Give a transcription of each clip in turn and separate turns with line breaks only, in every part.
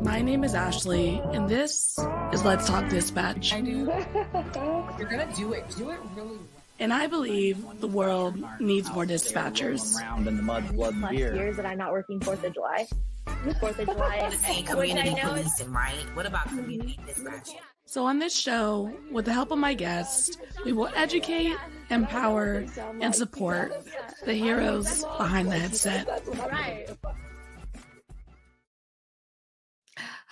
My name is Ashley, and this is Let's Talk Dispatch.
I do. You're gonna do it. Do it really well.
And I believe the world needs more dispatchers.
Around in the mud, blood, and beer.
Years that I'm not working 4th of July. 4th of July is
saying community policing, right? What about community dispatching?
So on this show, with the help of my guests, we will educate, empower, and support the heroes behind the headset.
right.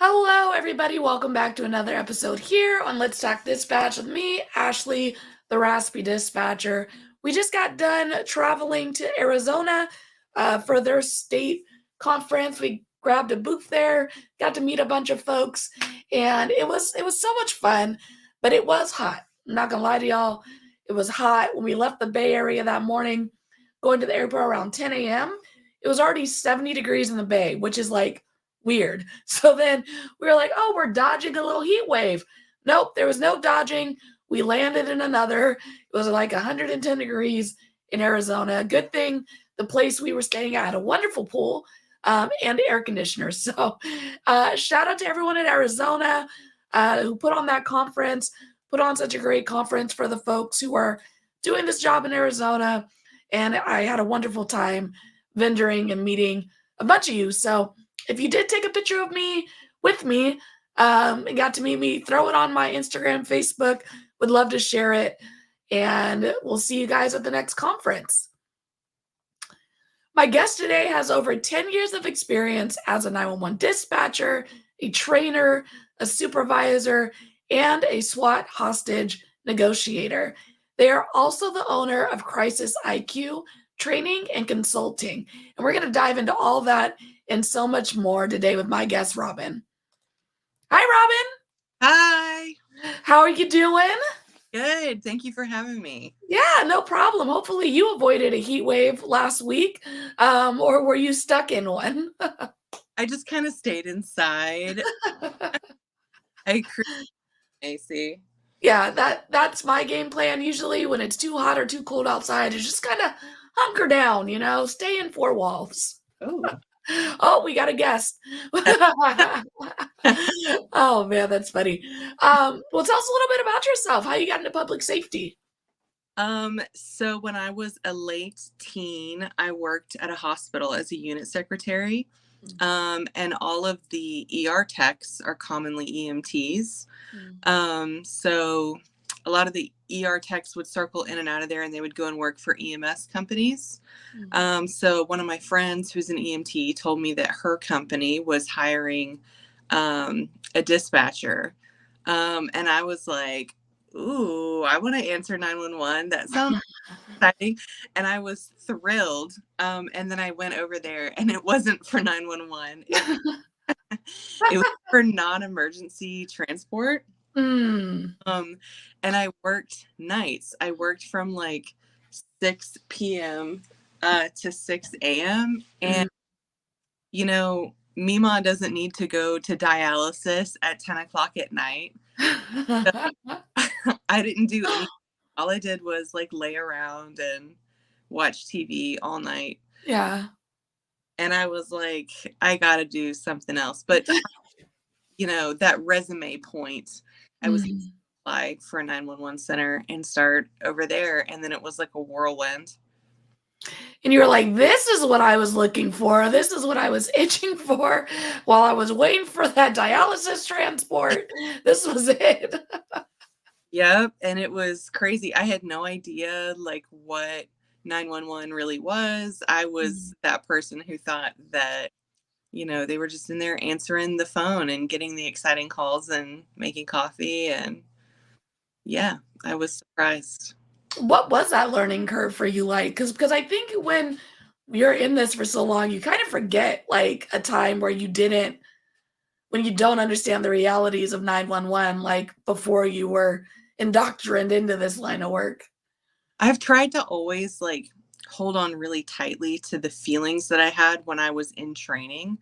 Hello, everybody. Welcome back to another episode here on Let's Talk Dispatch with me, Ashley, the Raspy Dispatcher. We just got done traveling to Arizona for their state conference. We grabbed a booth there, got to meet a bunch of folks, and it was so much fun, but it was hot. I'm not gonna lie to y'all. It was hot. When we left the Bay Area that morning, going to the airport around 10 a.m., it was already 70 degrees in the Bay, which is like weird. So then we were like, oh, we're dodging a little heat wave. Nope, there was no dodging. We landed in another. It was like 110 degrees in Arizona. Good thing the place we were staying at had a wonderful pool and air conditioners. So shout out to everyone in Arizona who put on that conference, put on such a great conference for the folks who are doing this job in Arizona. And I had a wonderful time vendoring and meeting a bunch of you. So if you did take a picture of me with me and got to meet me, throw it on my Instagram, Facebook. Would love to share it. And we'll see you guys at the next conference. My guest today has over 10 years of experience as a 911 dispatcher, a trainer, a supervisor, and a SWAT hostage negotiator. They are also the owner of Crisis IQ Training and Consulting. And we're going to dive into all that and so much more today with my guest, Robin. Hi, Robin.
Hi.
How are you doing?
Good. Thank you for having me.
Yeah, no problem. Hopefully you avoided a heat wave last week, or were you stuck in one?
I just kind of stayed inside. I created AC.
Yeah, that's my game plan usually when it's too hot or too cold outside. Is just kind of hunker down, stay in four walls.
Oh.
Oh, we got a guest. Oh, man, that's funny. Well, tell us a little bit about yourself, how you got into public safety.
So when I was a late teen, I worked at a hospital as a unit secretary. And all of the ER techs are commonly EMTs. So a lot of the ER techs would circle in and out of there and they would go and work for EMS companies. So one of my friends who's an EMT told me that her company was hiring a dispatcher. And I was like, ooh, I want to answer 911. That sounds exciting. And I was thrilled. And then I went over there and it wasn't for 911. It was for non-emergency transport. And I worked nights. I worked from like 6 p.m. To 6 a.m. And, Mima doesn't need to go to dialysis at 10 o'clock at night. So I didn't do anything. All I did was like lay around and watch TV all night.
Yeah.
And I was like, I got to do something else. But, that resume point, I was able to apply for a 911 center and start over there. And then it was like a whirlwind.
And you were like, this is what I was looking for. This is what I was itching for while I was waiting for that dialysis transport. This was it.
Yep. And it was crazy. I had no idea like what 911 really was. I was that person who thought that, they were just in there answering the phone and getting the exciting calls and making coffee. And yeah, I was surprised.
What was that learning curve for you like? Because I think when you're in this for so long, you kind of forget like a time where when you don't understand the realities of 911, like before you were indoctrinated into this line of work.
I've tried to always like hold on really tightly to the feelings that I had when I was in training.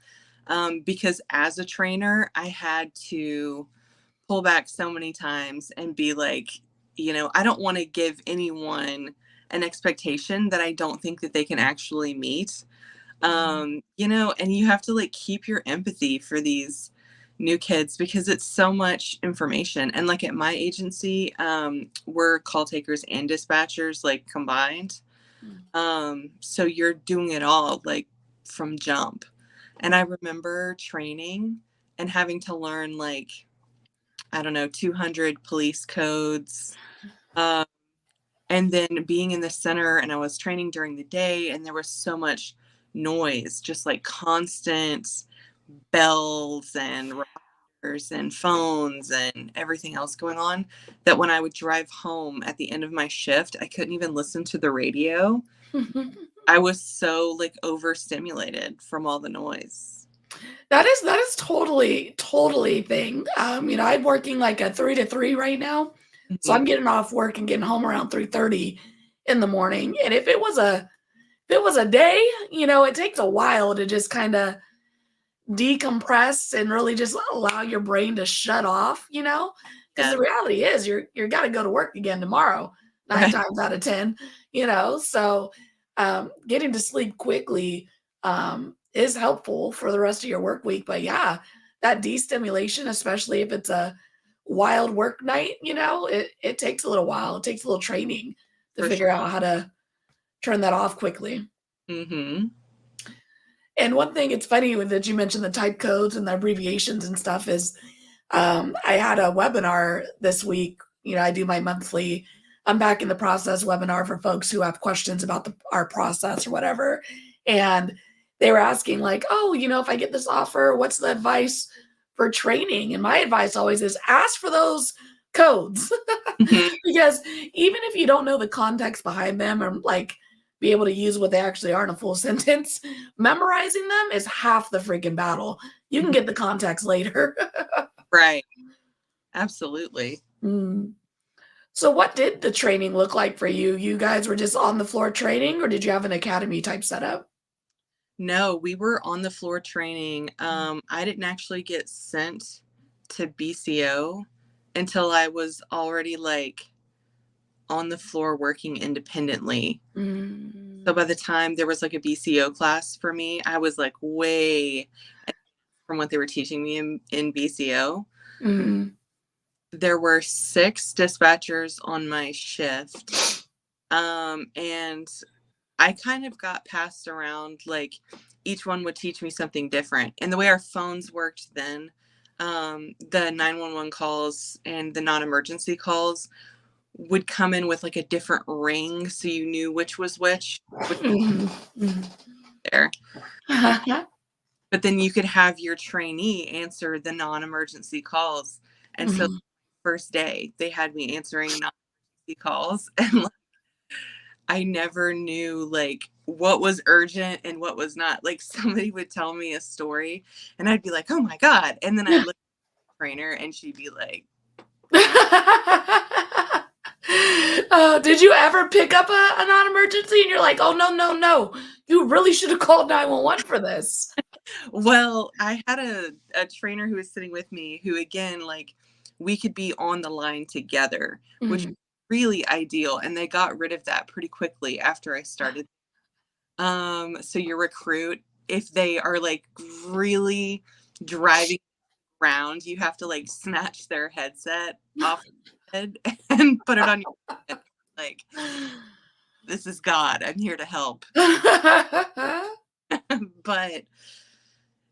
Because as a trainer, I had to pull back so many times and be like, I don't want to give anyone an expectation that I don't think that they can actually meet. And you have to like keep your empathy for these new kids because it's so much information. And like at my agency, we're call takers and dispatchers like combined. So you're doing it all like from jump. And I remember training and having to learn like, I don't know, 200 police codes. And then being in the center, and I was training during the day, and there was so much noise, just like constant bells and routers and phones and everything else going on, that when I would drive home at the end of my shift, I couldn't even listen to the radio. I was so like overstimulated from all the noise.
That is totally thing. I'm working like a 3 to 3 right now. So I'm getting off work and getting home around 3:30 in the morning. And if it was a day, it takes a while to just kind of decompress and really just allow your brain to shut off, because the reality is you're got to go to work again tomorrow, 9 times out of 10, so getting to sleep quickly is helpful for the rest of your work week. But yeah, that destimulation, especially if it's a wild work night, it takes a little while. It takes a little training to figure out how to turn that off quickly. And one thing, it's funny that you mentioned the type codes and the abbreviations and stuff is I had a webinar this week. I do my monthly I'm back in the process webinar for folks who have questions about our process or whatever. And they were asking like, oh, if I get this offer, what's the advice for training? And my advice always is ask for those codes because even if you don't know the context behind them or like be able to use what they actually are in a full sentence, memorizing them is half the freaking battle. You can get the context later.
Right. Absolutely.
So what did the training look like for you? You guys were just on the floor training, or did you have an academy type setup?
No, we were on the floor training. I didn't actually get sent to BCO until I was already like on the floor working independently. So by the time there was like a BCO class for me, I was like way from what they were teaching me in BCO. There were 6 dispatchers on my shift. And I kind of got passed around, like each one would teach me something different. And the way our phones worked then, the 911 calls and the non-emergency calls would come in with like a different ring. So you knew which was which. There. But then you could have your trainee answer the non-emergency calls. And so first day they had me answering non-emergency calls, and like, I never knew like what was urgent and what was not. Like somebody would tell me a story and I'd be like, oh my God. And then I'd look at the trainer and she'd be like,
did you ever pick up a non-emergency and you're like, oh, no, you really should have called 911 for this?
Well, I had a trainer who was sitting with me who, again, like we could be on the line together, which was really ideal. And they got rid of that pretty quickly after I started. So your recruit, if they are like really driving around, you have to like snatch their headset off the head and put it on your head. Like, this is God, I'm here to help. But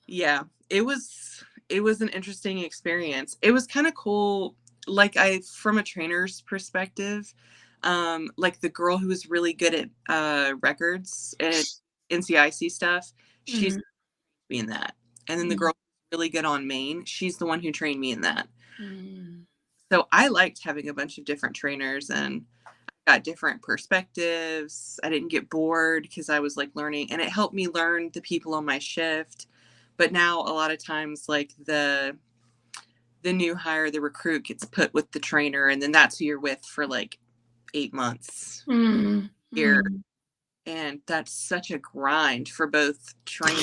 yeah, it was an interesting experience. It was kind of cool. Like from a trainer's perspective, like the girl who was really good at records and NCIC stuff, she's me in that. And then the girl who's really good on Maine, she's the one who trained me in that. So I liked having a bunch of different trainers and I got different perspectives. I didn't get bored because I was like learning, and it helped me learn the people on my shift. But now a lot of times like the new hire, the recruit gets put with the trainer, and then that's who you're with for like 8 months here. And that's such a grind for both trainer,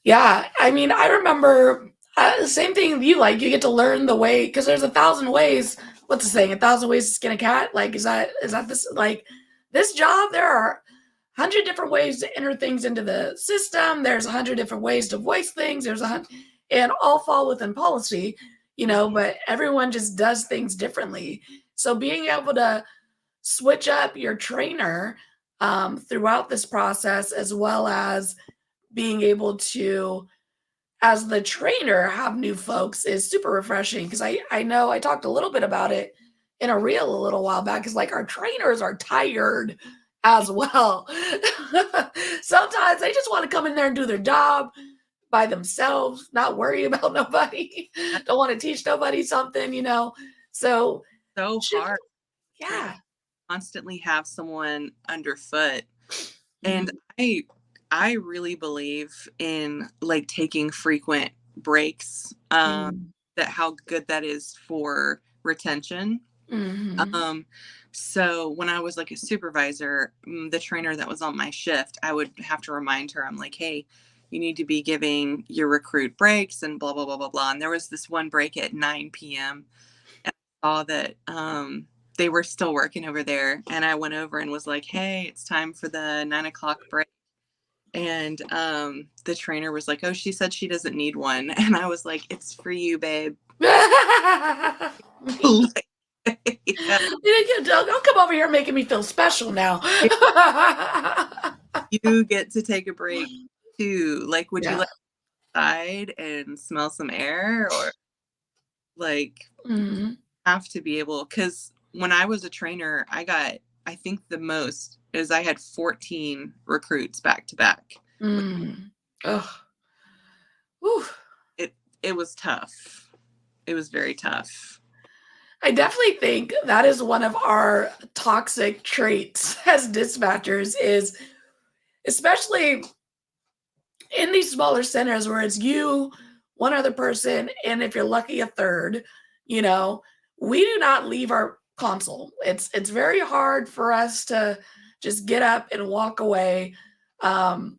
Yeah. I mean, I remember the same thing you like, you get to learn the way, because there's 1,000 ways. What's the saying? 1,000 ways to skin a cat. Like, is that this, like this job? There are 100 different ways to enter things into the system. There's 100 different ways to voice things. And all fall within policy, but everyone just does things differently. So being able to switch up your trainer throughout this process, as well as being able to, as the trainer, have new folks is super refreshing. Because I know I talked a little bit about it in a reel a little while back, because like our trainers are tired as well. Sometimes they just want to come in there and do their job by themselves, not worry about nobody, don't want to teach nobody something, So
hard.
Yeah.
Constantly have someone underfoot. And I really believe in like taking frequent breaks, that how good that is for retention. So when I was like a supervisor, the trainer that was on my shift, I would have to remind her, I'm like, hey, you need to be giving your recruit breaks and blah, blah, blah, blah, blah. And there was this one break at 9 p.m. and I saw that they were still working over there. And I went over and was like, hey, it's time for the 9 o'clock break. And the trainer was like, oh, she said she doesn't need one. And I was like, it's for you, babe.
Don't come over here making me feel special now.
You get to take a break too. Like, would you like outside and smell some air, or like have to be able, because when I was a trainer, I think the most is I had 14 recruits back to back. It was tough. It was very tough.
I definitely think that is one of our toxic traits as dispatchers, is especially in these smaller centers where it's you, one other person, and if you're lucky, a third, we do not leave our console. It's very hard for us to just get up and walk away. I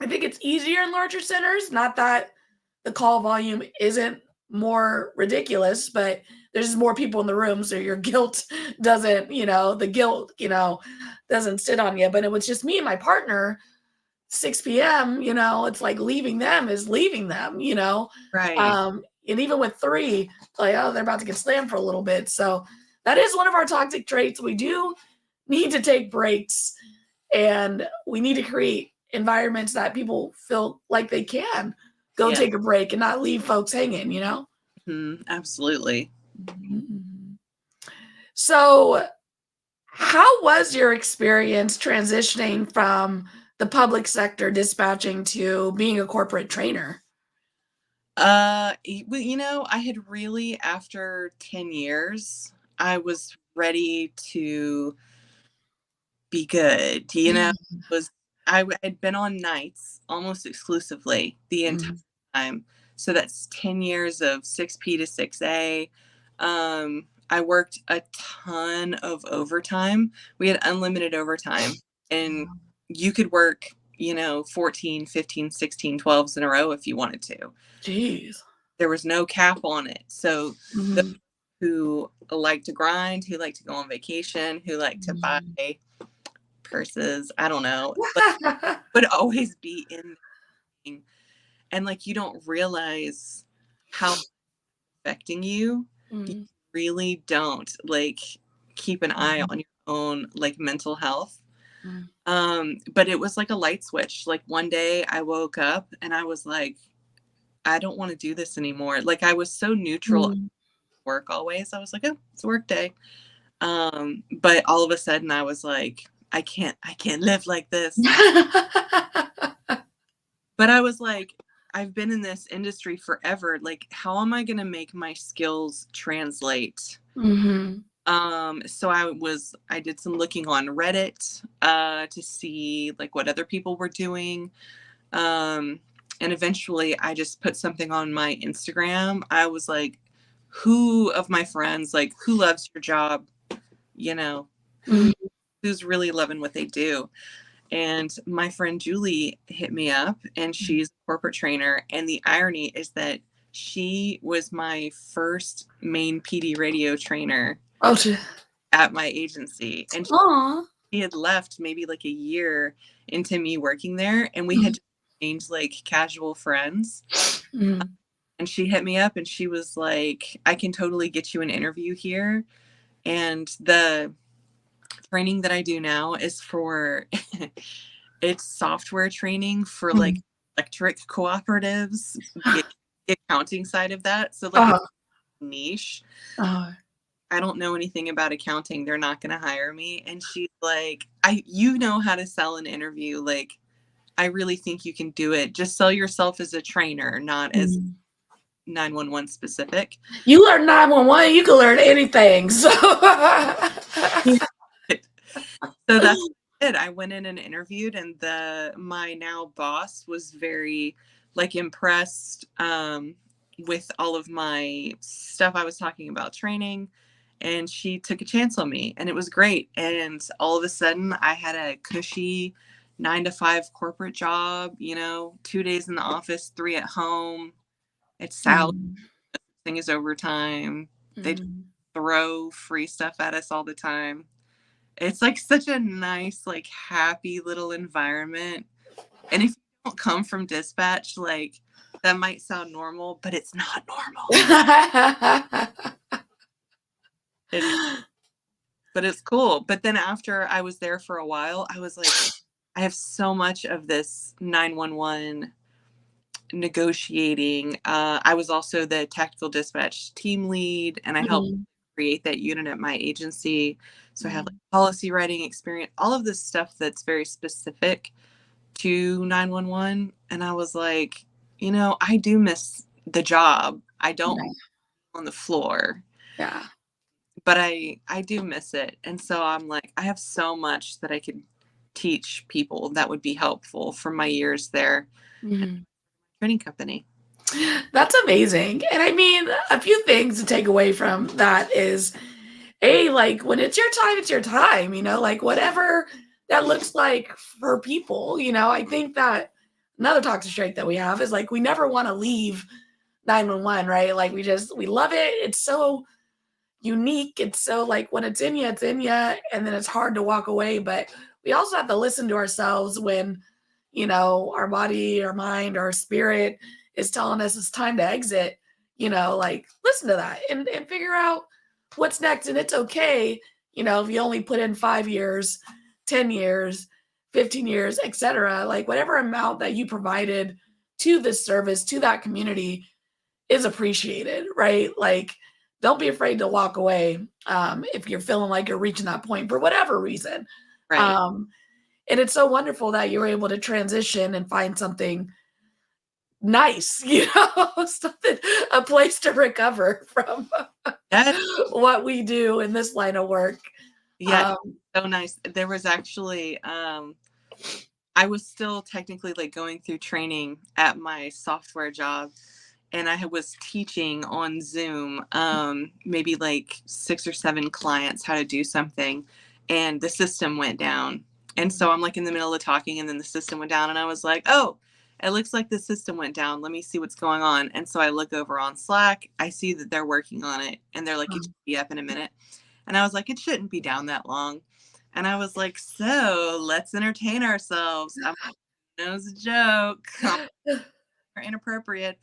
think it's easier in larger centers, not that the call volume isn't more ridiculous, but there's just more people in the room, so your guilt doesn't, doesn't sit on you. But it was just me and my partner, 6 p.m., it's like leaving them is leaving them,
Right.
And even with 3, like, oh, they're about to get slammed for a little bit. So that is one of our toxic traits. We do need to take breaks, and we need to create environments that people feel like they can go take a break and not leave folks hanging,
Absolutely.
So how was your experience transitioning from the public sector dispatching to being a corporate trainer?
I had really, after 10 years, I was ready to be good. I had been on nights almost exclusively the entire time. So that's 10 years of 6P to 6A. I worked a ton of overtime. We had unlimited overtime, and you could work, 14, 15, 16, 12s in a row if you wanted to.
Jeez.
There was no cap on it. So those who like to grind, who like to go on vacation, who like to buy purses, I don't know, would always be in. And like, you don't realize how it's affecting you. You really don't like keep an eye on your own like mental health. But it was like a light switch. Like one day I woke up and I was like, I don't want to do this anymore. Like I was so neutral at work always. I was like, oh, it's a work day. But all of a sudden I was like, I can't live like this. But I was like, I've been in this industry forever. Like, how am I going to make my skills translate? So I did some looking on Reddit, to see like what other people were doing. And eventually I just put something on my Instagram. I was like, who of my friends, like who loves your job? Who's really loving what they do? And my friend Julie hit me up, and she's a corporate trainer. And the irony is that she was my first main PD radio trainer at my agency. And he had left maybe like a year into me working there, and we had just changed like casual friends.
Mm.
And she hit me up and she was like, I can totally get you an interview here. And the training that I do now is for it's software training for like electric cooperatives, the accounting side of that. So like it's niche. I don't know anything about accounting. They're not going to hire me. And she's like, you know how to sell an interview. Like, I really think you can do it. Just sell yourself as a trainer, not as 911 specific.
You learn 911, you can learn anything. So,
so that's it. I went in and interviewed, and my now boss was very like impressed with all of my stuff I was talking about training, and she took a chance on me, and it was great. And all of a sudden I had a cushy 9-to-5 corporate job, 2 days in the office, 3 at home. It's salary, thing is overtime. They throw free stuff at us all the time. It's like such a nice, like happy little environment. And if you don't come from dispatch, like that might sound normal, but it's not normal. But it's cool. But then after I was there for a while, I was like, I have so much of this 911 negotiating. I was also the tactical dispatch team lead, and I helped create that unit at my agency. So I have like policy writing experience, all of this stuff that's very specific to 911. And I was like, I do miss the job. I don't on the floor.
Yeah.
But I do miss it. And so I'm like, I have so much that I could teach people that would be helpful from my years there. Training company.
That's amazing. And I mean, a few things to take away from that is like when it's your time, like whatever that looks like for people, I think that another toxic trait that we have is like we never want to leave 911, right? Like we love it. It's so unique. It's so like when it's in you, and then it's hard to walk away. But we also have to listen to ourselves when, our body, our mind, our spirit is telling us it's time to exit, like listen to that and figure out what's next. And it's okay, if you only put in 5 years, 10 years, 15 years, etc. Like whatever amount that you provided to this service, to that community is appreciated, right? Like don't be afraid to walk away if you're feeling like you're reaching that point for whatever reason.
Right.
And it's so wonderful that you're able to transition and find something nice, a place to recover from what we do in this line of work.
Yeah, so nice. There was actually, I was still technically like going through training at my software job, and I was teaching on Zoom, maybe like 6 or 7 clients how to do something, and the system went down. And so I'm like in the middle of talking, and then the system went down, and I was like, oh, it looks like the system went down. Let me see what's going on. And so I look over on Slack. I see that they're working on it, and they're like, it should be up in a minute. And I was like, it shouldn't be down that long. And I was like, so let's entertain ourselves. I'm like, it was a joke. Inappropriate.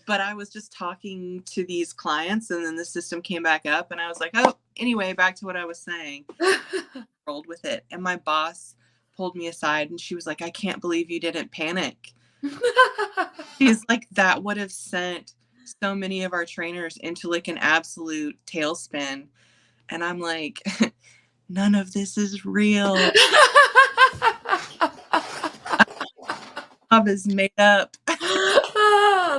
But I was just talking to these clients, and then the system came back up, and I was like, oh, anyway, back to what I was saying. Rolled with it. And my boss pulled me aside, and she was like, I can't believe you didn't panic. She's like, that would have sent so many of our trainers into like an absolute tailspin. And I'm like, none of this is real. Job is made up.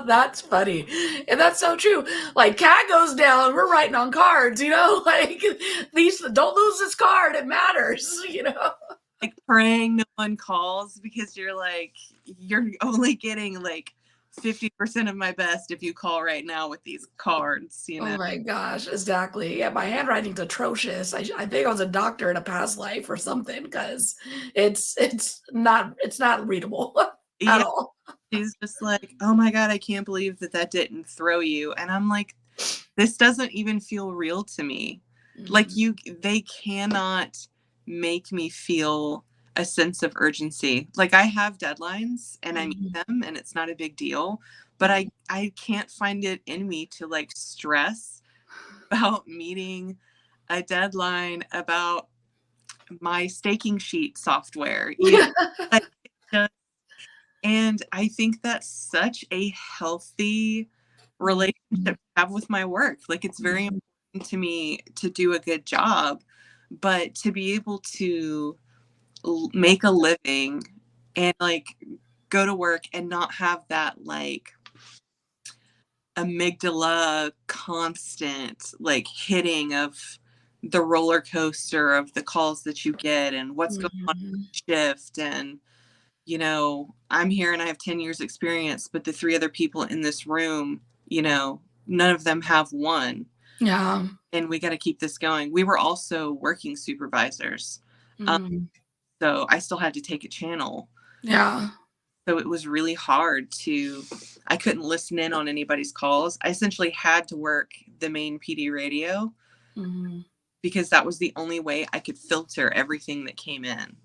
That's funny. And that's so true. Like cat goes down, we're writing on cards, like these, don't lose this card. It matters,
Like praying no one calls, because you're only getting like 50% of my best if you call right now with these cards,
Oh my gosh, exactly. Yeah, my handwriting's atrocious. I think I was a doctor in a past life or something, because it's not readable at all.
She's just like, oh my God, I can't believe that didn't throw you. And I'm like, this doesn't even feel real to me. Like they cannot make me feel a sense of urgency. Like I have deadlines and I meet them and it's not a big deal, but I can't find it in me to like stress about meeting a deadline about my staking sheet software. You know? Like, and I think that's such a healthy relationship to have with my work. Like it's very important to me to do a good job, but to be able to make a living and like go to work and not have that like amygdala constant like hitting of the roller coaster of the calls that you get and what's going on in the shift. And you know, I'm here and I have 10 years experience, but the 3 other people in this room, you know, none of them have one.
Yeah.
And we got to keep this going. We were also working supervisors. So I still had to take a channel.
Yeah.
So it was really hard I couldn't listen in on anybody's calls. I essentially had to work the main PD radio because that was the only way I could filter everything that came in.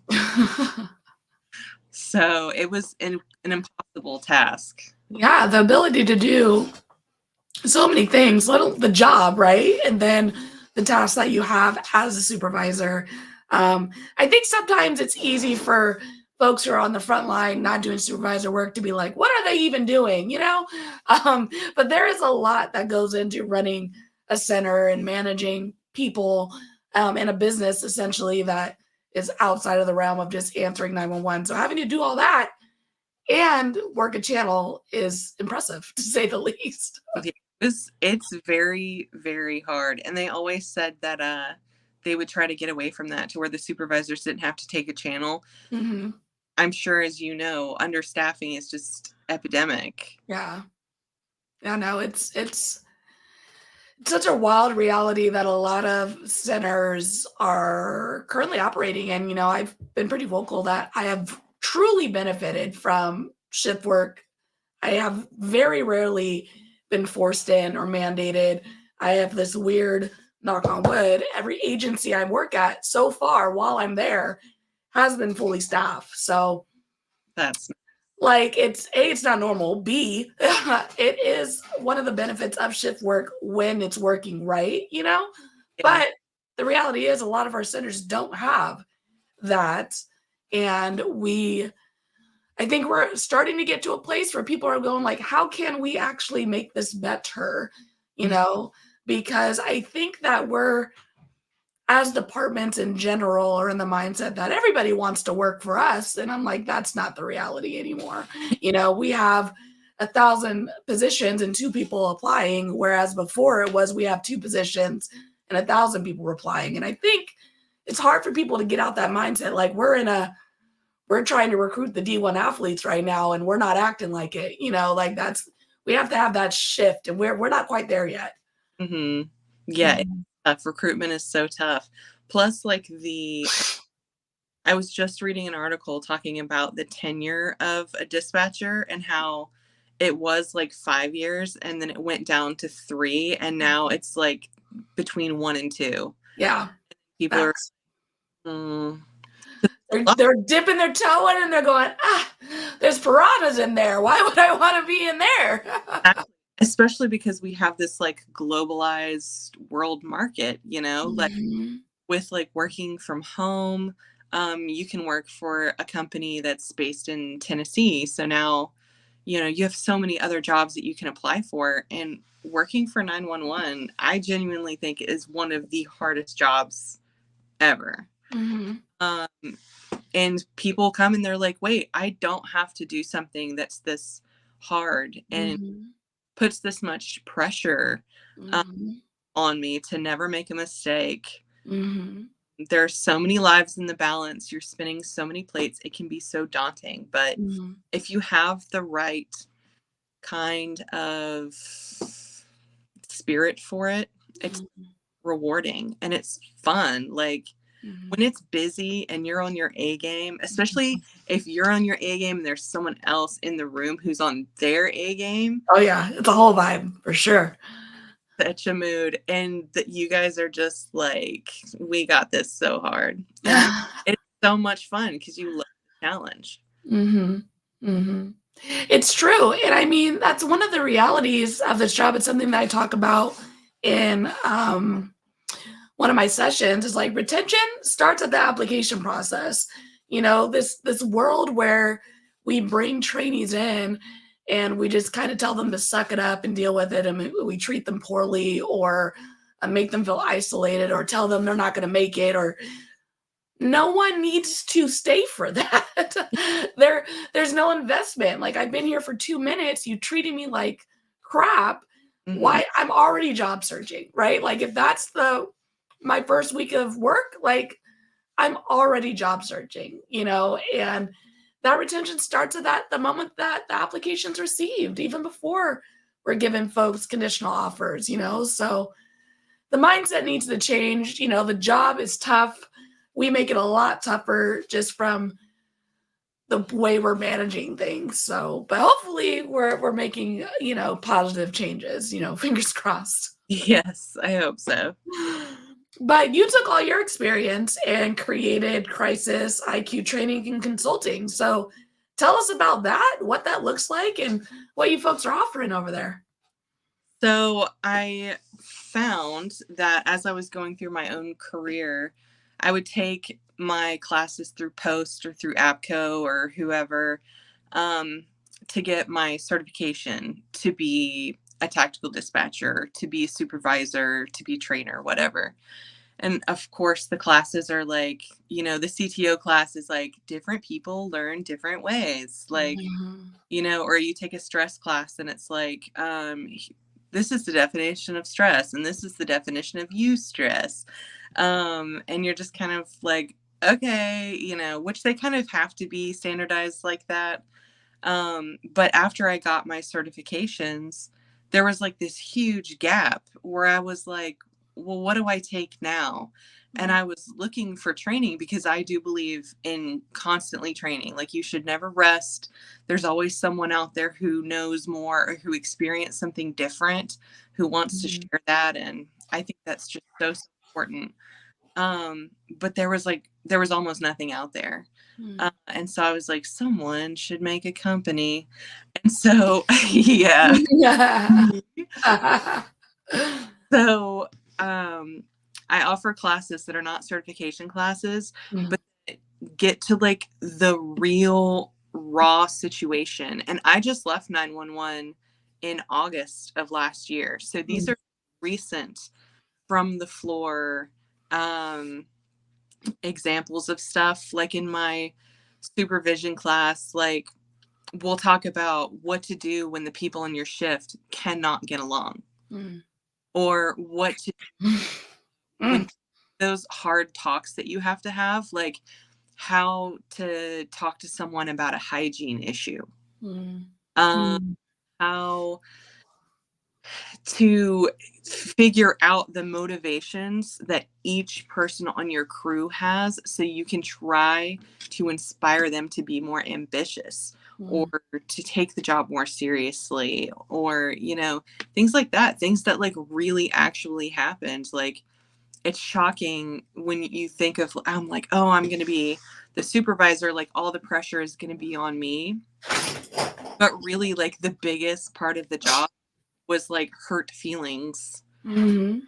So it was an impossible task.
Yeah, the ability to do so many things, the job, right? And then the tasks that you have as a supervisor. I think sometimes it's easy for folks who are on the front line not doing supervisor work to be like, what are they even doing? You know? But there is a lot that goes into running a center and managing people in a business essentially that is outside of the realm of just answering 911. So having to do all that and work a channel is impressive, to say the least.
It's very, very hard. And they always said that they would try to get away from that to where the supervisors didn't have to take a channel. I'm sure, as you know, understaffing is just epidemic.
Yeah. Yeah, no, it's such a wild reality that a lot of centers are currently operating in. You know, I've been pretty vocal that I have truly benefited from shift work. I have very rarely been forced in or mandated. I have this weird, knock on wood, every agency I work at so far while I'm there has been fully staffed. So
that's
like it's not normal. B, it is one of the benefits of shift work when it's working right, you know? Yeah. But the reality is a lot of our centers don't have that. And I think we're starting to get to a place where people are going like, how can we actually make this better? You know, because I think that we're, as departments in general, are in the mindset that everybody wants to work for us. And I'm like, that's not the reality anymore. You know, we have 1,000 positions and 2 people applying, whereas before it was we have 2 positions and 1,000 people applying. And I think it's hard for people to get out that mindset. Like we're trying to recruit the D1 athletes right now and we're not acting like it, you know, like we have to have that shift and we're not quite there yet.
Yeah. It's tough. Recruitment is so tough. Plus like I was just reading an article talking about the tenure of a dispatcher and how it was like 5 years and then it went down to 3 and now it's like between 1 and 2.
Yeah.
People
are they're dipping their toe in and they're going, there's piranhas in there. Why would I want to be in there?
Especially because we have this like globalized world market, you know, like with like working from home. You can work for a company that's based in Tennessee. So now, you know, you have so many other jobs that you can apply for. And working for 911, I genuinely think is one of the hardest jobs ever. And people come and they're like, wait, I don't have to do something that's this hard and puts this much pressure on me to never make a mistake. There are so many lives in the balance. You're spinning so many plates. It can be so daunting. But if you have the right kind of spirit for it, it's rewarding and it's fun. Like when it's busy and you're on your A game, especially if you're on your A game and there's someone else in the room who's on their A game.
Oh yeah, it's a whole vibe for sure.
such a mood, and that you guys are just like, we got this so hard. And it's so much fun because you love the challenge.
Mm-hmm. Mm-hmm. It's true. And I mean, that's one of the realities of this job. It's something that I talk about in one of my sessions is like retention starts at the application process. This world where we bring trainees in and we just kind of tell them to suck it up and deal with it. And we treat them poorly or make them feel isolated or tell them they're not going to make it, or no one needs to stay for that. There's no investment. Like, I've been here for 2 minutes. You treating me like crap.
Mhm.
Why? I'm already job searching, right? Like, if that's my first week of work, like, I'm already job searching, and that retention starts at the moment that the application's received, even before we're giving folks conditional offers, so the mindset needs to change. The job is tough. We make it a lot tougher just from the way we're managing things. So, but hopefully we're making, positive changes, fingers crossed.
Yes, I hope so.
But you took all your experience and created Crisis IQ training and consulting. So tell us about that, what that looks like, and what you folks are offering over there.
So I found that as I was going through my own career, I would take my classes through Post or through APCO or whoever to get my certification to be a tactical dispatcher, to be a supervisor, to be a trainer, whatever. And of course, the classes are like, the CTO class is like different people learn different ways. Like, or you take a stress class and it's like, this is the definition of stress and this is the definition of eustress. And you're just kind of like, okay, which they kind of have to be standardized like that. But after I got my certifications, there was like this huge gap where I was like, well, what do I take now? And I was looking for training because I do believe in constantly training. Like, you should never rest. There's always someone out there who knows more or who experienced something different, who wants to share that. And I think that's just so important. But there was almost nothing out there. And so I was like, someone should make a company. And so, yeah. So, I offer classes that are not certification classes, but get to like the real raw situation. And I just left 911 in August of last year. So these are recent from the floor examples of stuff. Like in my supervision class, like we'll talk about what to do when the people in your shift cannot get along. Or what to do when those hard talks that you have to have, like how to talk to someone about a hygiene issue, how to figure out the motivations that each person on your crew has so you can try to inspire them to be more ambitious or to take the job more seriously, or things like that, things that like really actually happened. Like, it's shocking when you think of, I'm like, oh, I'm going to be the supervisor, like all the pressure is going to be on me. But really, like, the biggest part of the job was like hurt feelings from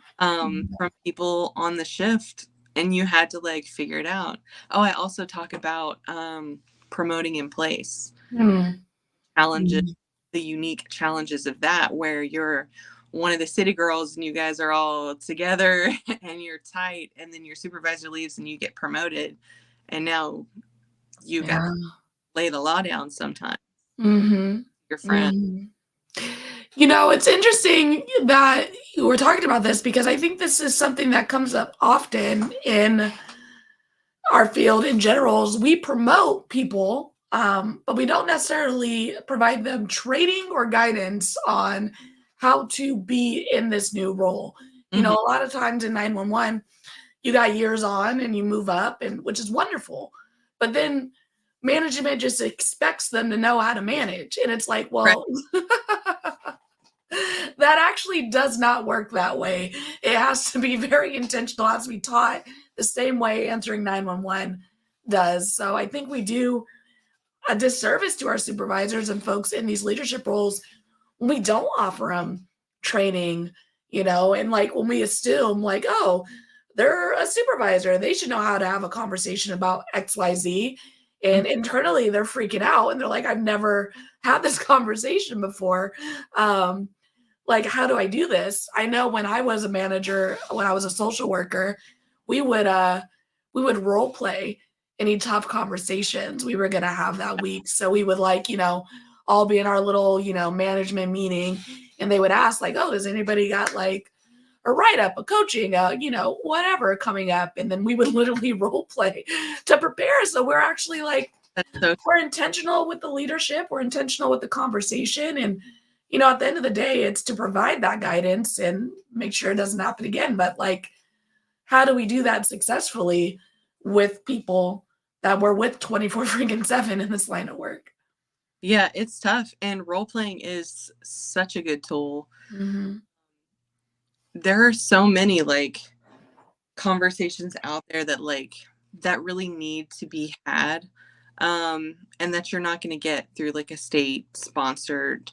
people on the shift, and you had to like figure it out. Oh, I also talk about promoting in place, challenges, the unique challenges of that, where you're one of the city girls and you guys are all together and you're tight, and then your supervisor leaves and you get promoted, and now you got to lay the law down sometimes. Your friend.
It's interesting that we're talking about this because I think this is something that comes up often in our field in general. Is we promote people, but we don't necessarily provide them training or guidance on how to be in this new role. A lot of times in 911, you got years on and you move up, and which is wonderful. But then management just expects them to know how to manage. And it's like, well, that actually does not work that way. It has to be very intentional. It has to be taught the same way answering 911 does. So I think we do a disservice to our supervisors and folks in these leadership roles when we don't offer them training, and like when we assume like, oh, they're a supervisor, they should know how to have a conversation about XYZ. And internally they're freaking out and they're like, I've never had this conversation before. Like, how do I do this? I know when I was a manager, when I was a social worker, we would role play any tough conversations we were going to have that week. So we would all be in our little, management meeting, and they would ask like, oh, does anybody got like a write-up, a coaching, whatever coming up? And then we would literally role play to prepare. So we're actually like, we're intentional with the leadership. We're intentional with the conversation. And, at the end of the day, it's to provide that guidance and make sure it doesn't happen again. But like, how do we do that successfully with people that we're with 24/7 in this line of work?
Yeah, it's tough. And role playing is such a good tool.
Mm-hmm.
There are so many like conversations out there that really need to be had. And that you're not going to get through like a state sponsored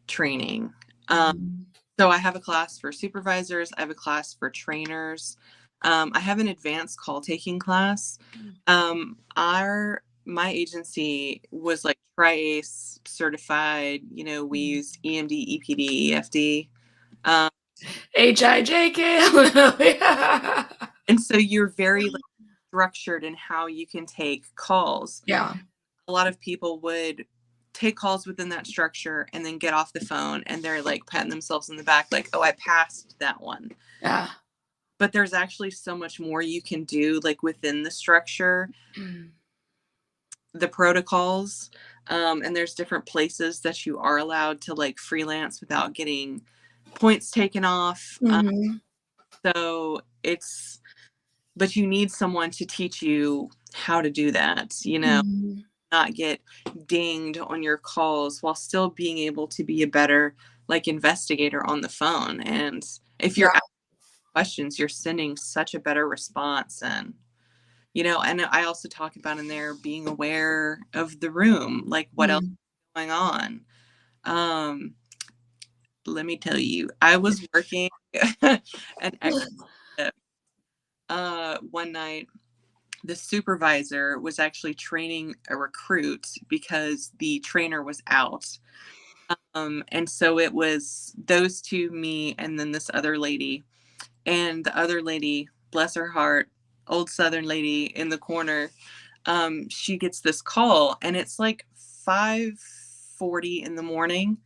training. So I have a class for supervisors. I have a class for trainers. I have an advanced call taking class. My agency was like Tri-ACE certified. We used EMD, EPD, EFD.
HIJK.
And so you're very structured in how you can take calls.
Yeah.
A lot of people would take calls within that structure and then get off the phone and they're like patting themselves in the back like, oh, I passed that one.
Yeah.
But there's actually so much more you can do like within the structure, the protocols, and there's different places that you are allowed to like freelance without getting points taken off. But you need someone to teach you how to do that, not get dinged on your calls while still being able to be a better like investigator on the phone. And if you're asking questions, you're sending such a better response. And, and I also talk about in there being aware of the room, like what else is going on. Let me tell you, I was working an extra one night. The supervisor was actually training a recruit because the trainer was out. And so it was those two, me, and then this other lady. And the other lady, bless her heart, old Southern lady in the corner, she gets this call and it's like 5:40 in the morning.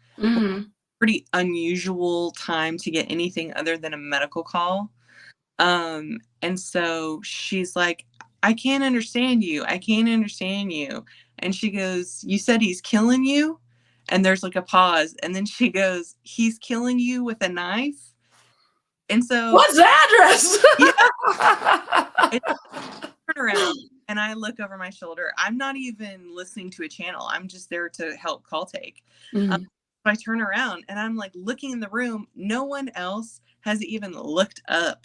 Pretty unusual time to get anything other than a medical call. And so she's like, I can't understand you. I can't understand you. And she goes, you said he's killing you? And there's like a pause. And then she goes, he's killing you with a knife? And so
what's the address?
I turn around and I look over my shoulder. I'm not even listening to a channel. I'm just there to help call take. So I turn around and I'm like looking in the room. No one else has even looked up.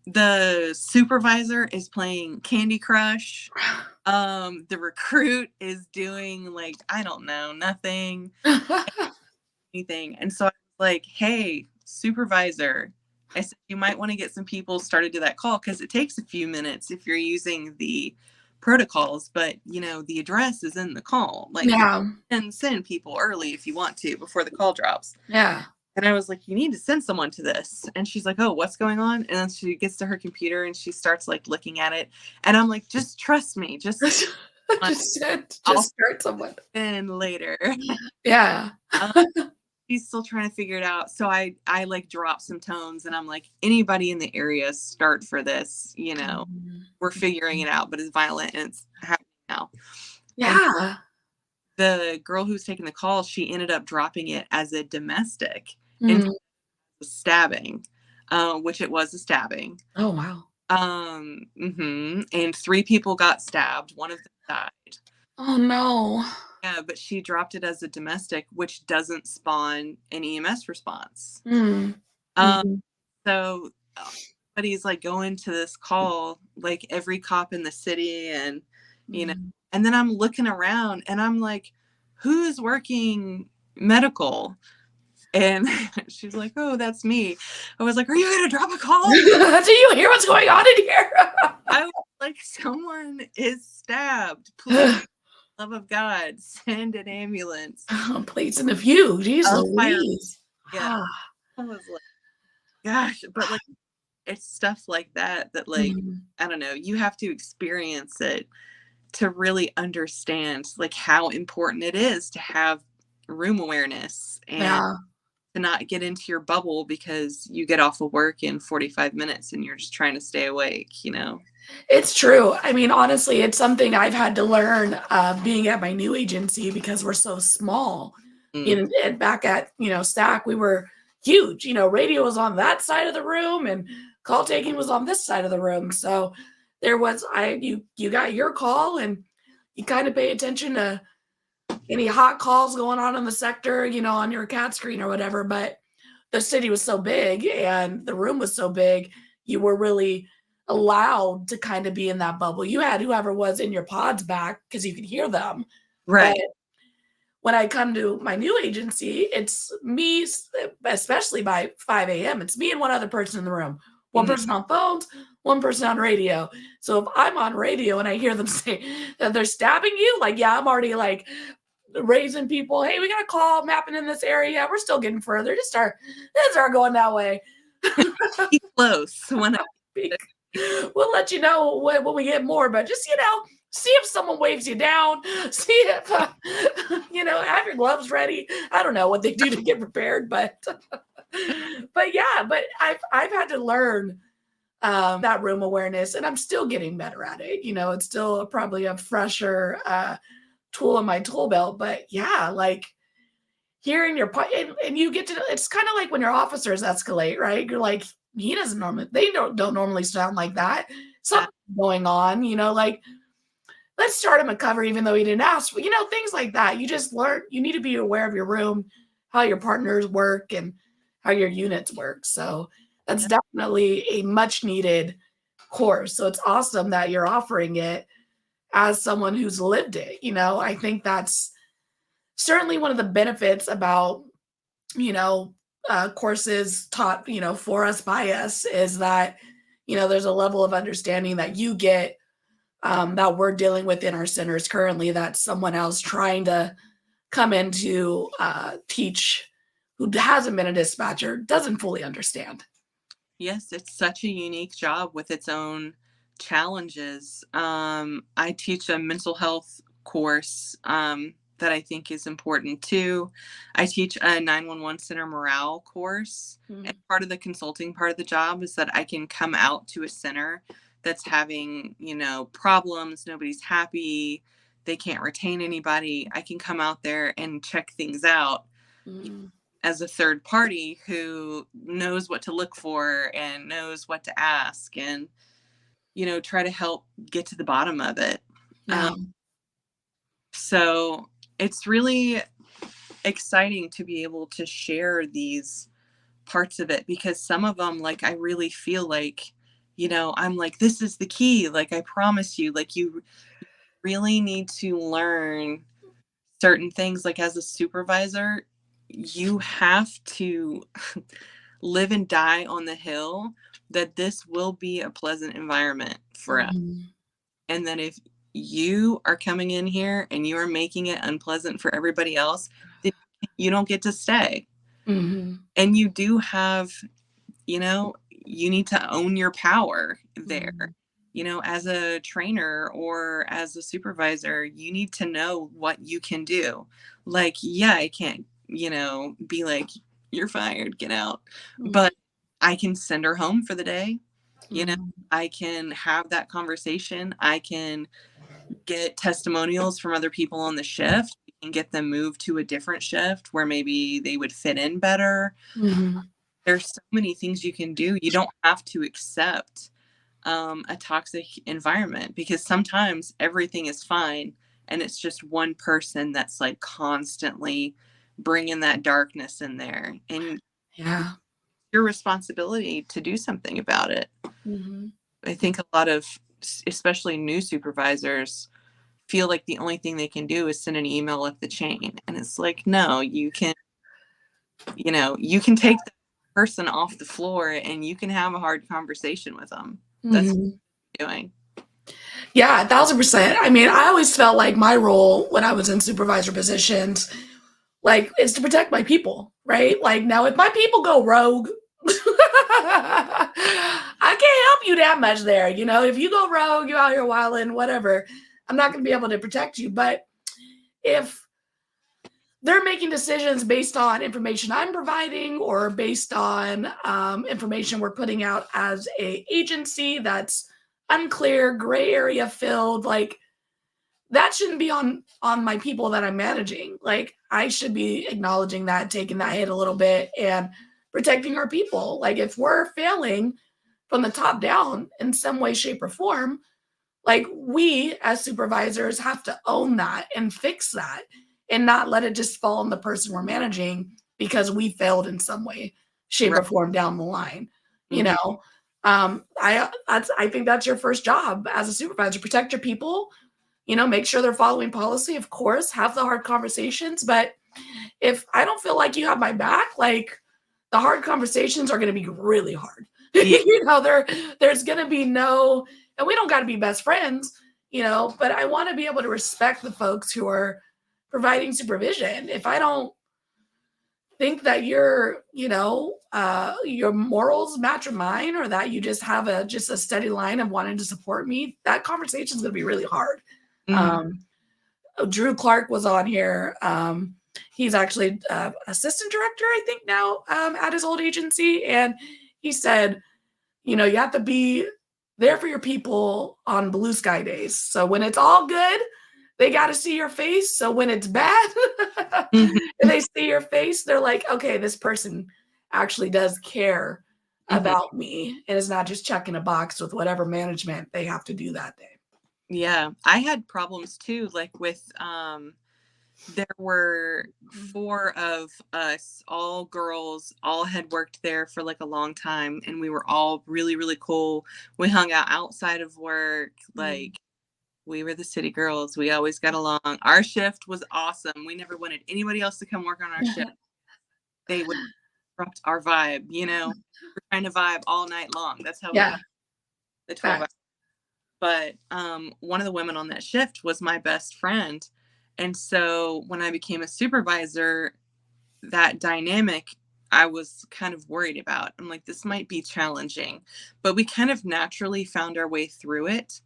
The supervisor is playing Candy Crush. The recruit is doing like, I don't know, nothing. Anything. And so I was like, hey, supervisor, I said, you might want to get some people started to that call because it takes a few minutes if you're using the protocols, but the address is in the call. Like, and send people early if you want to before the call drops.
Yeah.
And I was like, you need to send someone to this. And she's like, oh, what's going on? And then she gets to her computer and she starts like looking at it. And I'm like, just trust me. Just
start someone.
And later.
Yeah.
She's still trying to figure it out. So I like drop some tones and I'm like, anybody in the area start for this, we're figuring it out, but it's violent and it's happening now.
Yeah.
And the girl who's taking the call, she ended up dropping it as a domestic and stabbing, which it was a stabbing.
Oh, wow.
And 3 people got stabbed. One of them died.
Oh, no.
Yeah, but she dropped it as a domestic, which doesn't spawn an EMS response.
Mm.
Um,
Mhm.
so, but he's like going to this call, like every cop in the city, and you know,
Mhm.
and then I'm looking around, and I'm like, who's working medical? And she's like, oh, that's me. I was like, are you gonna drop a call?
Do you hear what's going on in here?
I was like, someone is stabbed. Please, love of God, send an ambulance.
Plates in the view. Jeez
I'll fire.
Louise.
Yeah.
Ah.
I was like, gosh, but like it's stuff like that that like
Mhm.
I don't know, you have to experience it to really understand like how important it is to have room awareness and
Yeah.
to not get into your bubble because you get off of work in 45 minutes and you're just trying to stay awake, you know?
It's true. I mean, honestly, it's something I've had to learn being at my new agency because we're so small.
Mm,
And back at, STAC, we were huge. Radio was on that side of the room and call taking was on this side of the room. So there was you got your call and you kind of pay attention to any hot calls going on in the sector, on your cat screen or whatever. But the city was so big and the room was so big, you were really allowed to kind of be in that bubble. You had whoever was in your pods back because you could hear them. But
right.
when I come to my new agency, it's me, especially by 5 a.m., it's me and one other person in the room. One
Mhm.
person on phones, one person on radio. So if I'm on radio and I hear them say that they're stabbing you, like, yeah, I'm already like raising people. Hey, we got a call mapping in this area. We're still getting further. Just start going that way.
Keep close when
We'll let you know when we get more, but just, see if someone waves you down. See if, have your gloves ready. I don't know what they do to get prepared, but, but yeah, but I've had to learn that room awareness and I'm still getting better at it. It's still probably a fresher tool in my tool belt, but yeah, like hearing and you get to, it's kind of like when your officers escalate, right? You're like, they don't normally sound like that. Something's going on, like let's start him a cover even though he didn't ask for, things like that. You just learn, you need to be aware of your room, how your partners work and how your units work. So that's definitely a much needed course. So it's awesome that you're offering it as someone who's lived it. I think that's certainly one of the benefits about, courses taught, for us by us is that, there's a level of understanding that you get that we're dealing with in our centers currently that someone else trying to come in to teach who hasn't been a dispatcher doesn't fully understand.
Yes, it's such a unique job with its own challenges. I teach a mental health course that I think is important too. I teach a 911 center morale course.
Mm.
And part of the consulting part of the job is that I can come out to a center that's having, problems, nobody's happy, they can't retain anybody. I can come out there and check things out.
Mm.
As a third party who knows what to look for and knows what to ask and, try to help get to the bottom of it.
Yeah.
So it's really exciting to be able to share these parts of it because some of them, like, I really feel like, I'm like, this is the key. Like, I promise you, like, you really need to learn certain things. Like, as a supervisor, you have to live and die on the hill that this will be a pleasant environment for us.
Mhm.
And then if you are coming in here and you are making it unpleasant for everybody else, then you don't get to stay.
Mhm.
And you do have, you need to own your power there.
Mhm.
As a trainer or as a supervisor, you need to know what you can do. Like, yeah, I can't, be like, you're fired, get out. But I can send her home for the day.
Mhm.
I can have that conversation. I can get testimonials from other people on the shift and get them moved to a different shift where maybe they would fit in better.
Mhm.
There's so many things you can do. You don't have to accept a toxic environment because sometimes everything is fine and it's just one person that's like constantly bringing that darkness in there, and
Yeah.
your responsibility to do something about it.
Mhm.
I think a lot of, especially new supervisors, feel like the only thing they can do is send an email up the chain. And it's like, no, you can take that person off the floor and you can have a hard conversation with them. That's what
Mhm.
you're doing.
Yeah, 1,000%. I mean, I always felt like my role when I was in supervisor positions, like, is to protect my people, right? Like, now if my people go rogue, I can't help you that much there. You know, if you go rogue, you out here wilding, whatever, I'm not going to be able to protect you. But if they're making decisions based on information I'm providing or based on information we're putting out as a agency that's unclear, gray area filled, like that shouldn't be on my people that I'm managing. Like I should be acknowledging that, taking that hit a little bit, and protecting our people. Like if we're failing from the top down in some way, shape, or form, like we as supervisors have to own that and fix that and not let it just fall on the person we're managing because we failed in some way, shape,
Right.
or form down the line. You
Mhm.
know, I think that's your first job as a supervisor. Protect your people. You know, make sure they're following policy. Of course, have the hard conversations. But if I don't feel like you have my back, like the hard conversations are going to be really hard.
Yeah.
You know, there's going to be no, and we don't got to be best friends, you know, but I want to be able to respect the folks who are providing supervision. If I don't think that your morals match mine, or that you just have just a steady line of wanting to support me, that conversation is going to be really hard.
Mhm.
Um, Drew Clark was on here. He's actually assistant director, I think now, at his old agency. And he said, you have to be there for your people on blue sky days. So when it's all good, they got to see your face. So when it's bad
Mhm.
and they see your face, they're like, okay, this person actually does care
Mhm.
about me and is not just checking a box with whatever management they have to do that day.
Yeah. I had problems too, like with there were 4 of us, all girls, all had worked there for like a long time, and we were all really, really cool. We hung out outside of work, like we were the city girls. We always got along. Our shift was awesome. We never wanted anybody else to come work on our shift. They would disrupt our vibe, We're trying to vibe all night long. That's how we
Yeah.
got the 12 hours. But one of the women on that shift was my best friend. And so when I became a supervisor, that dynamic I was kind of worried about. I'm like, this might be challenging, but we kind of naturally found our way through it.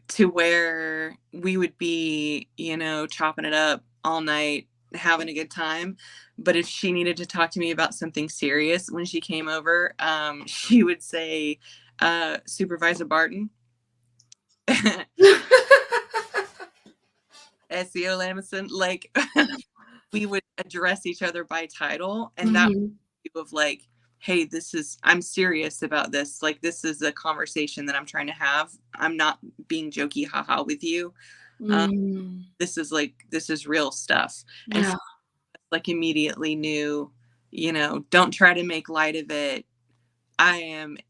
To where we would be, chopping it up all night, having a good time. But if she needed to talk to me about something serious when she came over, she would say, Supervisor Barton, SEO Lamison, like we would address each other by title. And that of like, hey, I'm serious about this. Like, this is a conversation that I'm trying to have. I'm not being jokey haha with you. This is real stuff. And
Yeah.
she like immediately knew, don't try to make light of it.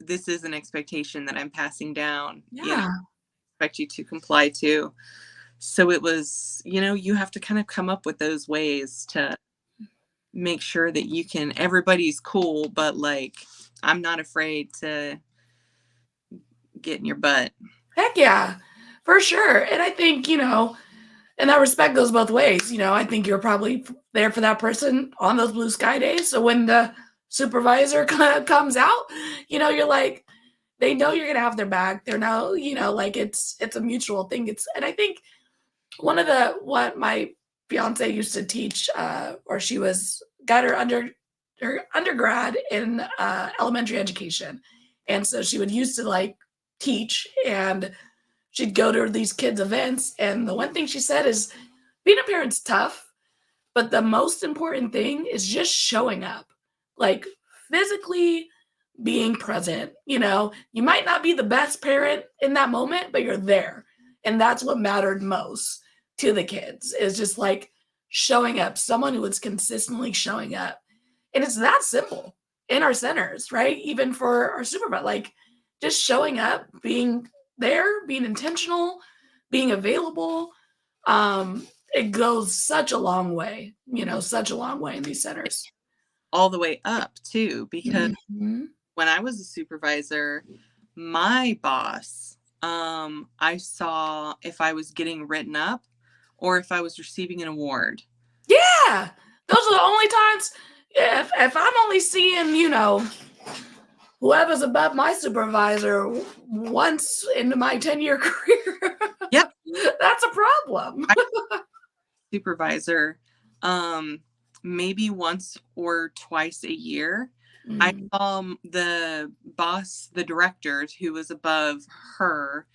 This is an expectation that I'm passing down.
Yeah.
Expect you to comply to. So it was, you have to kind of come up with those ways to make sure that everybody's cool, but like, I'm not afraid to get in your butt.
Heck yeah, for sure. And I think, and that respect goes both ways. I think you're probably there for that person on those blue sky days. So when the supervisor comes out, you're like, they know you're going to have their back. They're now, like it's a mutual thing. And I think what my fiance used to teach, or she got her undergrad in elementary education. And so she would used to like teach, and she'd go to these kids' events. And the one thing she said is being a parent's tough, but the most important thing is just showing up, like physically being present. You might not be the best parent in that moment, but you're there. And that's what mattered most to the kids, is just like showing up, someone who was consistently showing up. And it's that simple in our centers, right? Even for our supervisor, like just showing up, being there, being intentional, being available. It goes such a long way, such a long way in these centers.
All the way up too, because
Mhm.
when I was a supervisor, my boss, I saw if I was getting written up or if I was receiving an award.
Yeah, those are the only times. If I'm only seeing, whoever's above my supervisor once in my 10-year career,
Yep.
that's a problem.
Supervisor, maybe once or twice a year. I
Mm.
saw the boss, the director who was above her,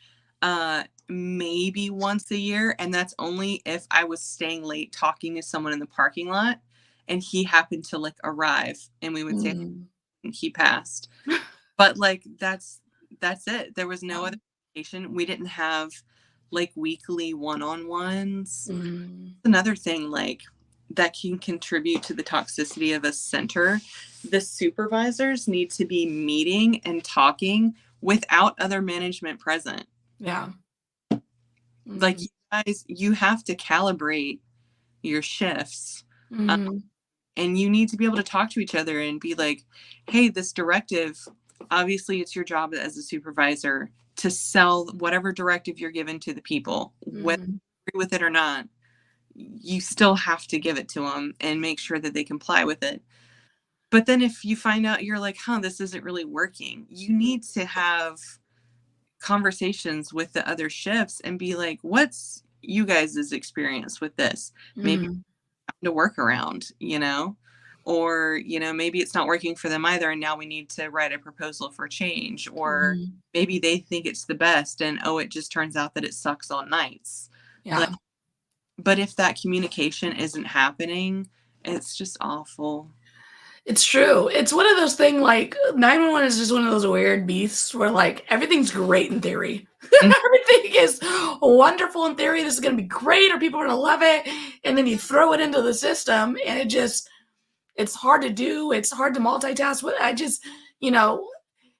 maybe once a year. And that's only if I was staying late talking to someone in the parking lot and he happened to like arrive and we would say
Mm.
he passed. But like, that's it. There was no
Yeah.
other communication. We didn't have like weekly one-on-ones.
Mm.
Another thing like that can contribute to the toxicity of a center. The supervisors need to be meeting and talking without other management present.
Yeah.
Like
Mm.
you guys, you have to calibrate your shifts.
Mm.
And you need to be able to talk to each other and be like, hey, this directive, obviously it's your job as a supervisor to sell whatever directive you're given to the people, whether you agree with it or not. You still have to give it to them and make sure that they comply with it. But then if you find out you're like, this isn't really working, you need to have conversations with the other shifts and be like, what's you guys' experience with this? Maybe
Mm.
to work around, or, maybe it's not working for them either. And now we need to write a proposal for change, or
Mhm.
maybe they think it's the best and, it just turns out that it sucks on nights.
Yeah.
But if that communication isn't happening, it's just awful.
It's true. It's one of those things, like 911 is just one of those weird beasts where like everything's great in theory.
Mm.
Everything is wonderful in theory. This is going to be great, or people are going to love it. And then you throw it into the system and it's hard to do. It's hard to multitask with.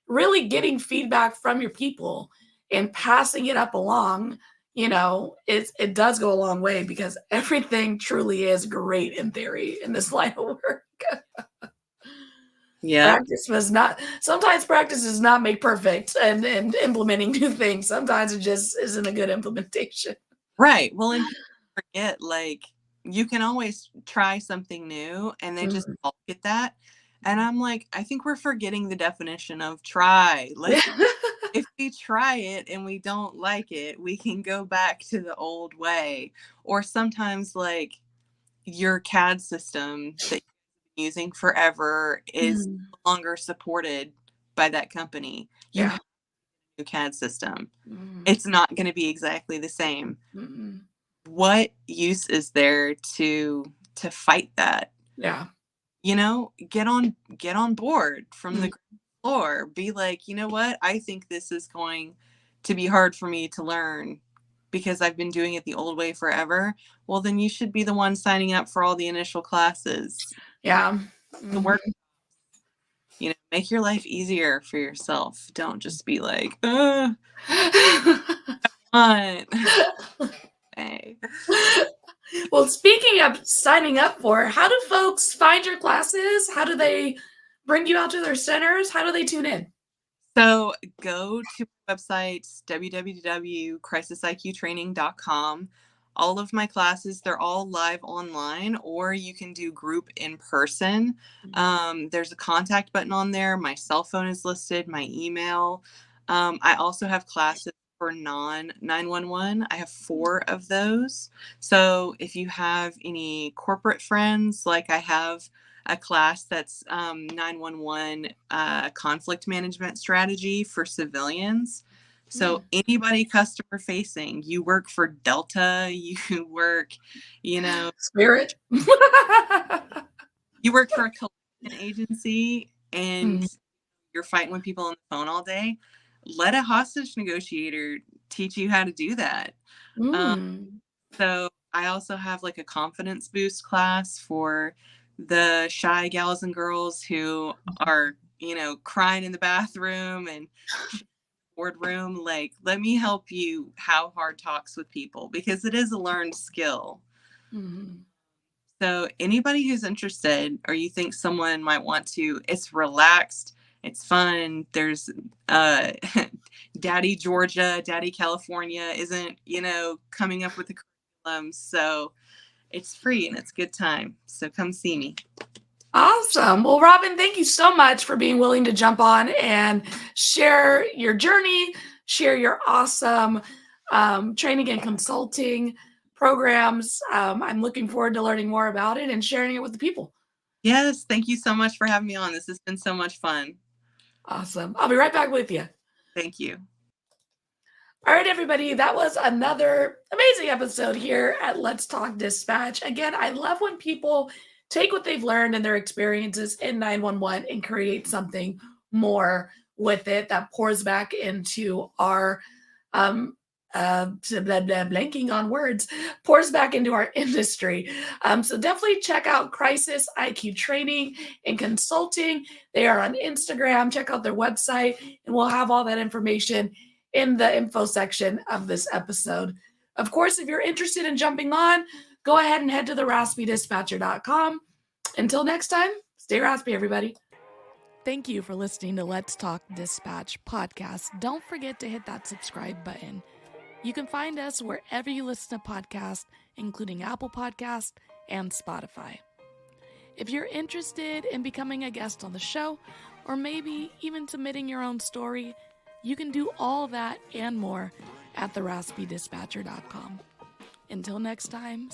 Really getting feedback from your people and passing it up along, it does go a long way, because everything truly is great in theory in this line of work.
Yeah.
Sometimes practice does not make perfect, and implementing new things. Sometimes it just isn't a good implementation.
Right. Well, and people forget, like, you can always try something new and they just all get that. And I'm like, I think we're forgetting the definition of try. Like, if we try it and we don't like it, we can go back to the old way. Or sometimes, like, your CAD system that you've been using forever is
Mm.
no longer supported by that company. You
Yeah.
have a new CAD system.
Mm.
It's not going to be exactly the same.
Mm-mm.
What use is there to fight that?
Yeah.
Get on board from the
Mm.
floor. Be like, you know what? I think this is going to be hard for me to learn because I've been doing it the old way forever. Well, then you should be the one signing up for all the initial classes.
Yeah.
The work, make your life easier for yourself. Don't just be like, on. Hey.
Well, speaking of signing up for, how do folks find your classes? How do they bring you out to their centers? How do they tune in?
So go to my website, www.crisisiqtraining.com. All of my classes, they're all live online, or you can do group in person. There's a contact button on there. My cell phone is listed, my email. I also have classes for non-911. I have 4 of those. So if you have any corporate friends, like I have a class that's 911 conflict management strategy for civilians. So anybody customer facing, you work for Delta, you work,
Spirit.
you work for a collection agency and you're fighting with people on the phone all day. Let a hostage negotiator teach you how to do that.
Mm.
So I also have like a confidence boost class for the shy gals and girls who are, crying in the bathroom and boardroom. Like, let me help you have hard talks with people, because it is a learned skill.
Mhm.
So anybody who's interested, or you think someone might want to, it's relaxed, it's fun. There's Daddy Georgia, Daddy California isn't, coming up with the curriculum. So it's free and it's a good time. So come see me.
Awesome. Well, Robin, thank you so much for being willing to jump on and share your journey, share your awesome training and consulting programs. I'm looking forward to learning more about it and sharing it with the people.
Yes, thank you so much for having me on. This has been so much fun.
Awesome. I'll be right back with you.
Thank you.
All right, everybody, that was another amazing episode here at Let's Talk Dispatch. Again, I love when people take what they've learned and their experiences in 911 and create something more with it that pours back into our blanking on words, pours back into our industry. So definitely check out Crisis IQ Training and Consulting. They are on Instagram. Check out their website, and we'll have all that information in the info section of this episode. Of course, if you're interested in jumping on, go ahead and head to theraspydispatcher.com. Until next time, stay raspy, everybody. Thank you for listening to Let's Talk Dispatch podcast. Don't forget to hit that subscribe button. You can find us wherever you listen to podcasts, including Apple Podcasts and Spotify. If you're interested in becoming a guest on the show, or maybe even submitting your own story, you can do all that and more at theraspydispatcher.com. Until next time,